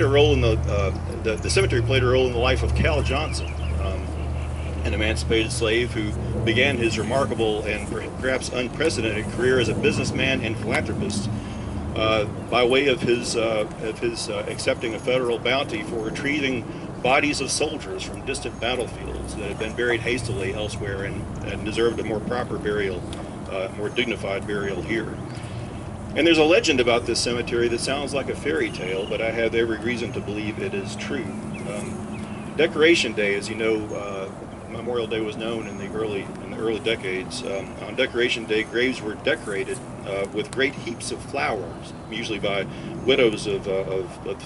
a role in the cemetery played a role in the life of Cal Johnson, an emancipated slave who began his remarkable and perhaps unprecedented career as a businessman and philanthropist by way of his accepting a federal bounty for retrieving bodies of soldiers from distant battlefields that had been buried hastily elsewhere and deserved a more proper burial, more dignified burial here. And there's a legend about this cemetery that sounds like a fairy tale, but I have every reason to believe it is true. Decoration Day, as you know, Memorial Day was known in the early decades. On Decoration Day, graves were decorated with great heaps of flowers, usually by widows of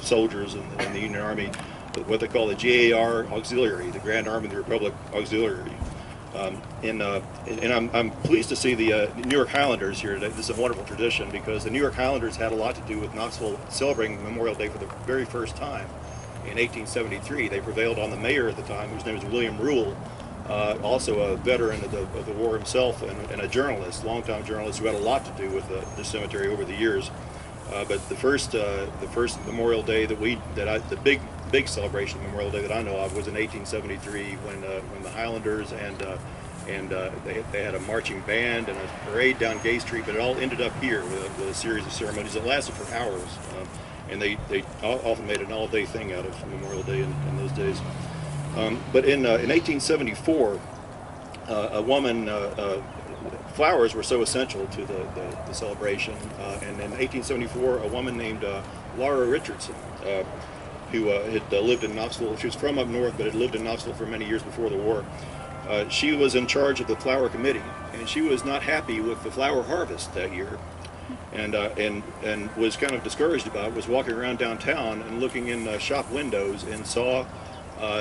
soldiers in the Union Army, what they call the GAR Auxiliary, the Grand Army of the Republic Auxiliary. And I'm pleased to see the New York Highlanders here today. This is a wonderful tradition because the New York Highlanders had a lot to do with Knoxville celebrating Memorial Day for the very first time. In 1873, they prevailed on the mayor at the time, whose name was William Rule, also a veteran of the war himself and a journalist, longtime journalist who had a lot to do with the cemetery over the years. But the first Memorial Day the big celebration of Memorial Day that I know of was in 1873 when the Highlanders and they had a marching band and a parade down Gay Street, but it all ended up here with a series of ceremonies that lasted for hours. And they often made an all-day thing out of Memorial Day in those days. But in 1874, a woman, flowers were so essential to the celebration, and in 1874, a woman named Laura Richardson, who had lived in Knoxville. She was from up north, but had lived in Knoxville for many years before the war. She was in charge of the flower committee, and she was not happy with the flower harvest that year. And was kind of discouraged about it, was walking around downtown and looking in shop windows and saw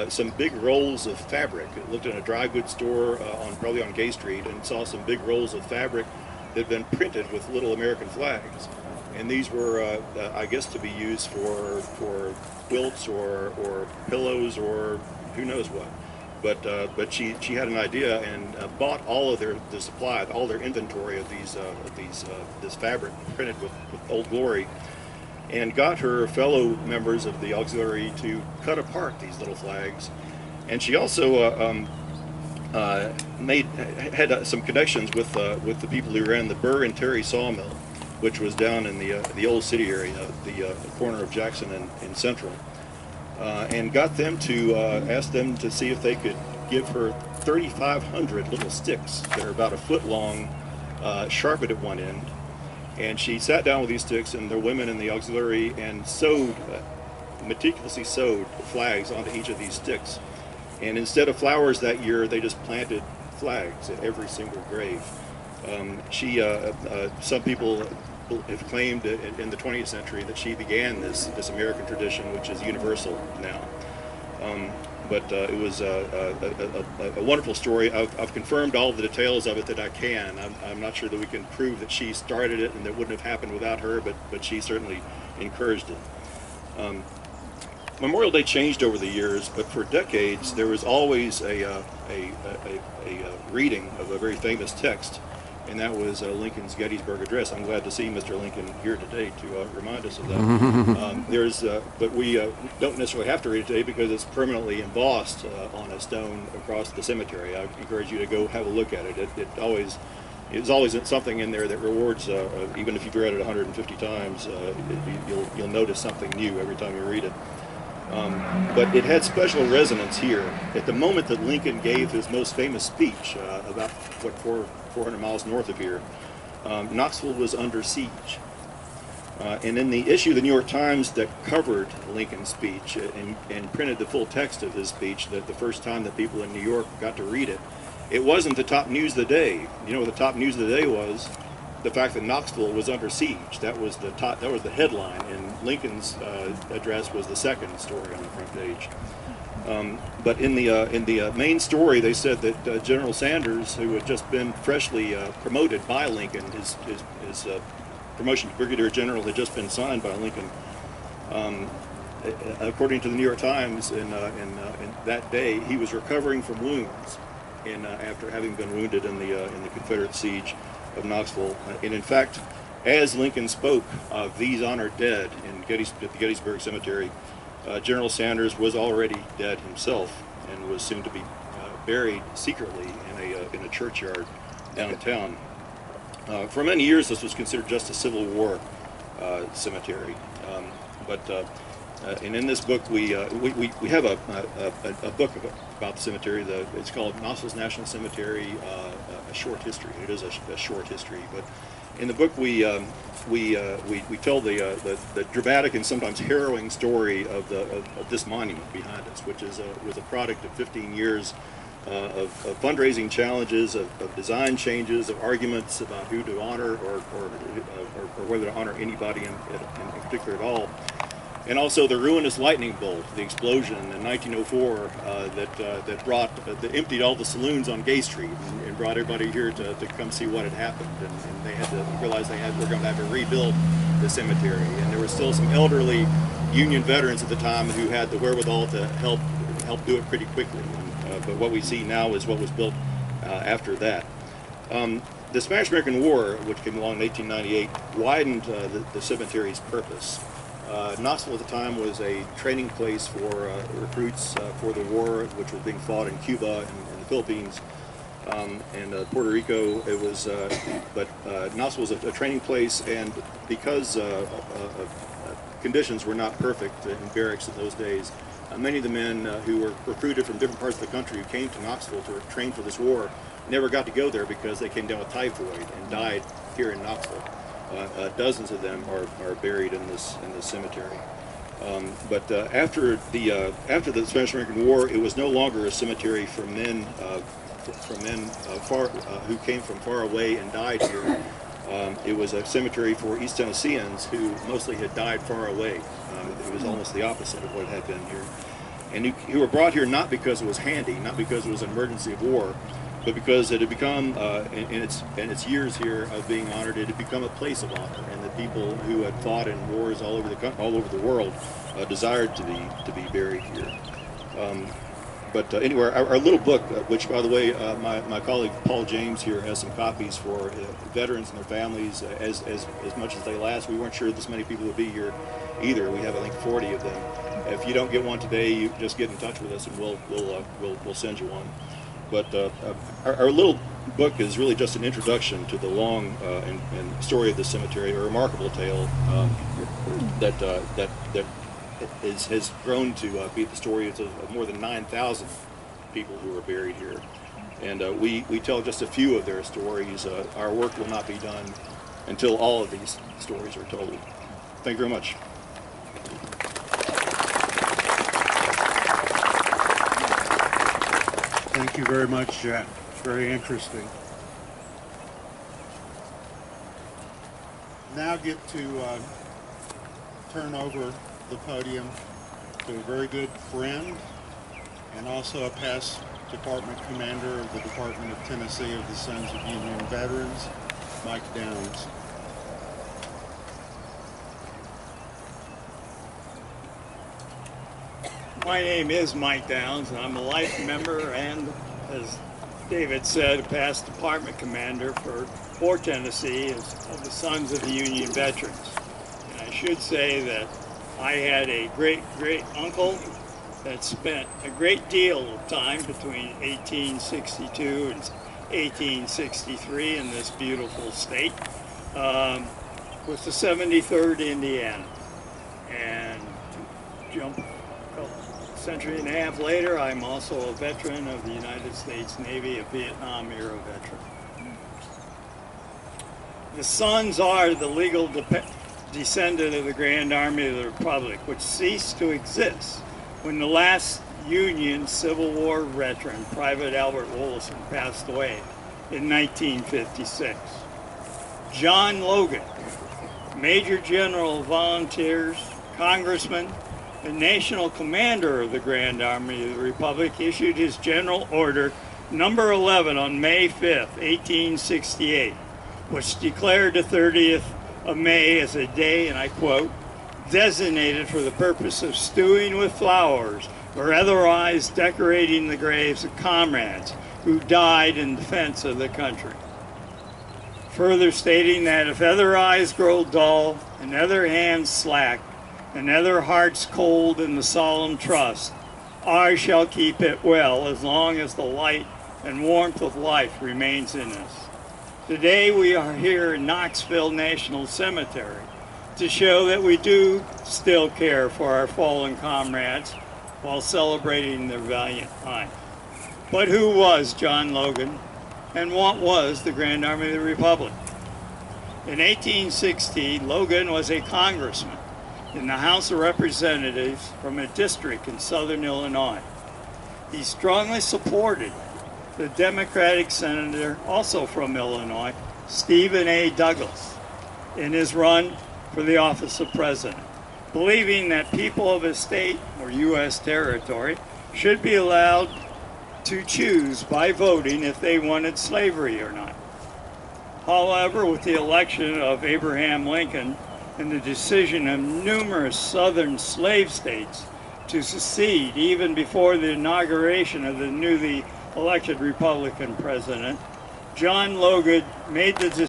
some big rolls of fabric. It looked in a dry goods store probably on Gay Street and saw some big rolls of fabric that had been printed with little American flags. And these were, I guess, to be used for quilts or pillows or who knows what. But she had an idea and bought all of the supply, all their inventory of this fabric printed with Old Glory, and got her fellow members of the auxiliary to cut apart these little flags. And she also had some connections with the people who ran the Burr and Terry sawmill, which was down in the old city area, the corner of Jackson and Central. And got them to ask them to see if they could give her 3,500 little sticks that are about a foot long, sharpened at one end. And she sat down with these sticks and the women in the auxiliary and meticulously sewed flags onto each of these sticks. And instead of flowers that year, they just planted flags at every single grave. Some people have claimed in the 20th century that she began this American tradition, which is universal now. But it was a wonderful story. I've confirmed all the details of it that I can. I'm not sure that we can prove that she started it and that wouldn't have happened without her, but she certainly encouraged it. Memorial Day changed over the years, but for decades there was always a reading of a very famous text, and that was Lincoln's Gettysburg Address. I'm glad to see Mr. Lincoln here today to remind us of that. But we don't necessarily have to read it today because it's permanently embossed on a stone across the cemetery. I encourage you to go have a look at it. There's always something in there that rewards, even if you've read it 150 times, you'll notice something new every time you read it. But it had special resonance here. At the moment that Lincoln gave his most famous speech, about 400 miles north of here, Knoxville was under siege. And in the issue of the New York Times that covered Lincoln's speech and printed the full text of his speech, that the first time that people in New York got to read it, it wasn't the top news of the day. You know what the top news of the day was? The fact that Knoxville was under siege. That was the headline, and Lincoln's address was the second story on the front page. But in the main story, they said that General Sanders, who had just been freshly promoted by Lincoln, his promotion to brigadier general had just been signed by Lincoln. According to the New York Times, in that day, he was recovering from wounds, after having been wounded in the Confederate siege of Knoxville. And in fact, as Lincoln spoke of these honored dead at the Gettysburg Cemetery, General Sanders was already dead himself and was soon to be buried secretly in a churchyard downtown. For many years, this was considered just a Civil War cemetery, and in this book we have a book about the cemetery. It's called Knoxville's National Cemetery: A Short History. It is a short history, but in the book we tell the dramatic and sometimes harrowing story of this monument behind us, which was a product of 15 years of fundraising challenges, of design changes, of arguments about who to honor or whether to honor anybody in particular at all. And also the ruinous lightning bolt, the explosion in 1904 that emptied all the saloons on Gay Street and brought everybody here to come see what had happened. And they had to realize they were going to have to rebuild the cemetery. And there were still some elderly Union veterans at the time who had the wherewithal to help do it pretty quickly. But what we see now is what was built after that. The Spanish-American War, which came along in 1898, widened the cemetery's purpose. Knoxville at the time was a training place for recruits for the war, which was being fought in Cuba and the Philippines and Puerto Rico. It was, but Knoxville was a training place, and because conditions were not perfect in barracks in those days, many of the men who were recruited from different parts of the country who came to Knoxville to train for this war never got to go there because they came down with typhoid and died here in Knoxville. Dozens of them are buried in this cemetery. But after the Spanish-American War, it was no longer a cemetery for men who came from far away and died here. It was a cemetery for East Tennesseans who mostly had died far away. It was almost the opposite of what had been here, and who were brought here not because it was handy, not because it was an emergency of war, but because it had become, in its years here of being honored, it had become a place of honor, and the people who had fought in wars all over the world desired to be buried here. But anyway, our little book, which by the way, my colleague Paul James here has some copies for veterans and their families, as much as they last. We weren't sure this many people would be here either. We have, I think, 40 of them. If you don't get one today, you just get in touch with us, and we'll send you one. But our little book is really just an introduction to the long and story of the cemetery, a remarkable tale that has grown to be the story of more than 9,000 people who are buried here. And we tell just a few of their stories. Our work will not be done until all of these stories are told. Thank you very much. Thank you very much, Jack. It's very interesting. Now get to turn over the podium to a very good friend and also a past department commander of the Department of Tennessee of the Sons of Union Veterans, Mike Downs. My name is Mike Downs, and I'm a life member and, as David said, a past department commander for Tennessee of the Sons of the Union Veterans. And I should say that I had a great-great-uncle that spent a great deal of time between 1862 and 1863 in this beautiful state with the 73rd Indiana. And to jump a century and a half later, I'm also a veteran of the United States Navy, a Vietnam-era veteran. The Sons are the legal descendant of the Grand Army of the Republic, which ceased to exist when the last Union Civil War veteran, Private Albert Willison, passed away in 1956. John Logan, Major General of Volunteers, Congressman, and National Commander of the Grand Army of the Republic, issued his General Order number 11 on May 5th, 1868, which declared the 30th of May as a day, and I quote, designated for the purpose of stewing with flowers or otherwise decorating the graves of comrades who died in defense of the country. Further stating that if other eyes grow dull and other hands slack, and other hearts cold in the solemn trust, I shall keep it well as long as the light and warmth of life remains in us. Today we are here in Knoxville National Cemetery to show that we do still care for our fallen comrades while celebrating their valiant life. But who was John Logan, and what was the Grand Army of the Republic? In 1860, Logan was a congressman in the House of Representatives from a district in southern Illinois. He strongly supported the Democratic senator, also from Illinois, Stephen A. Douglas, in his run for the office of president, believing that people of a state or U.S. territory should be allowed to choose by voting if they wanted slavery or not. However, with the election of Abraham Lincoln and the decision of numerous southern slave states to secede even before the inauguration of the newly elected Republican president, John Logan made the decision